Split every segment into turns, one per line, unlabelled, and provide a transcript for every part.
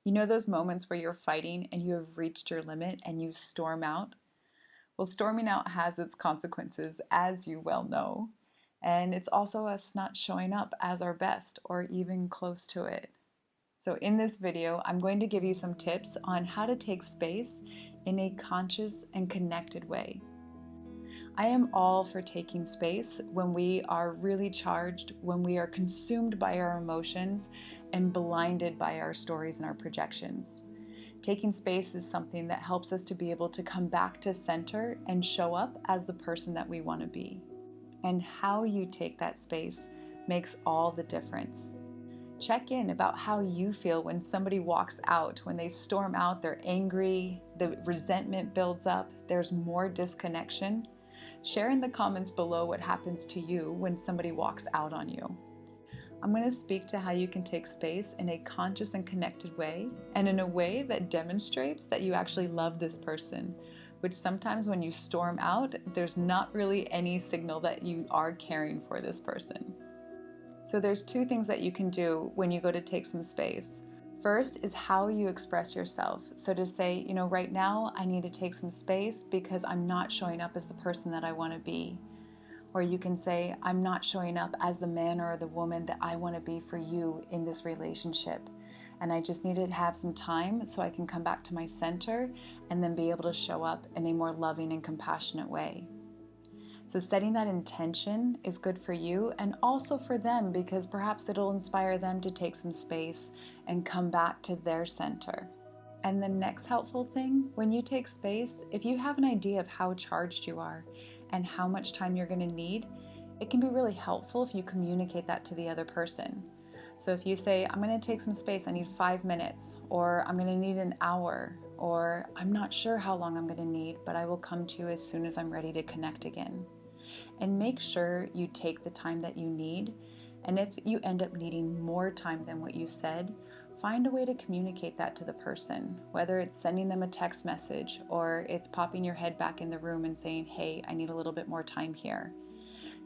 You know those moments where you're fighting and you have reached your limit and you storm out? Well, storming out has its consequences, as you well know. And it's also us not showing up as our best or even close to it. So, in this video, I'm going to give you some tips on how to take space in a conscious and connected way. I am all for taking space when we are really charged, when we are consumed by our emotions and blinded by our stories and our projections. Taking space is something that helps us to be able to come back to center and show up as the person that we want to be. And how you take that space makes all the difference. Check in about how you feel when somebody walks out, when they storm out, they're angry, the resentment builds up, there's more disconnection. Share in the comments below what happens to you when somebody walks out on you. I'm going to speak to how you can take space in a conscious and connected way, and in a way that demonstrates that you actually love this person, which sometimes when you storm out, there's not really any signal that you are caring for this person. So there's two things that you can do when you go to take some space. First is how you express yourself. So to say, right now I need to take some space because I'm not showing up as the person that I want to be. Or you can say, I'm not showing up as the man or the woman that I want to be for you in this relationship. And I just need to have some time so I can come back to my center and then be able to show up in a more loving and compassionate way. So setting that intention is good for you and also for them, because perhaps it'll inspire them to take some space and come back to their center. And the next helpful thing, when you take space, if you have an idea of how charged you are and how much time you're going to need, it can be really helpful if you communicate that to the other person. So if you say, I'm going to take some space, I need 5 minutes, or I'm going to need an hour, or I'm not sure how long I'm going to need, but I will come to you as soon as I'm ready to connect again. And make sure you take the time that you need. And if you end up needing more time than what you said, find a way to communicate that to the person, whether it's sending them a text message or it's popping your head back in the room and saying, hey, I need a little bit more time here.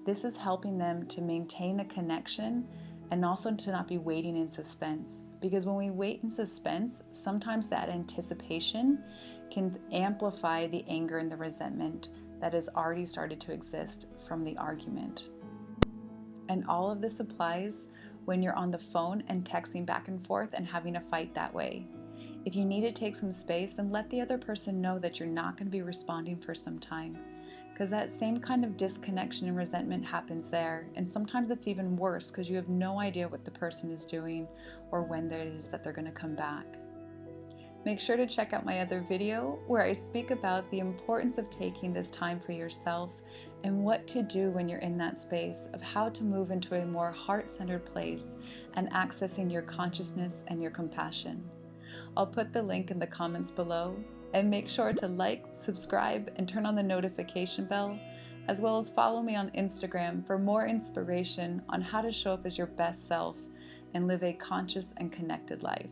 This is helping them to maintain a connection and also to not be waiting in suspense. Because when we wait in suspense, sometimes that anticipation can amplify the anger and the resentment that has already started to exist from the argument. And all of this applies when you're on the phone and texting back and forth and having a fight that way. If you need to take some space, then let the other person know that you're not going to be responding for some time, because that same kind of disconnection and resentment happens there. And sometimes it's even worse because you have no idea what the person is doing or when it is that they're going to come back. Make sure to check out my other video where I speak about the importance of taking this time for yourself and what to do when you're in that space, of how to move into a more heart-centered place and accessing your consciousness and your compassion. I'll put the link in the comments below, and make sure to like, subscribe, and turn on the notification bell, as well as follow me on Instagram for more inspiration on how to show up as your best self and live a conscious and connected life.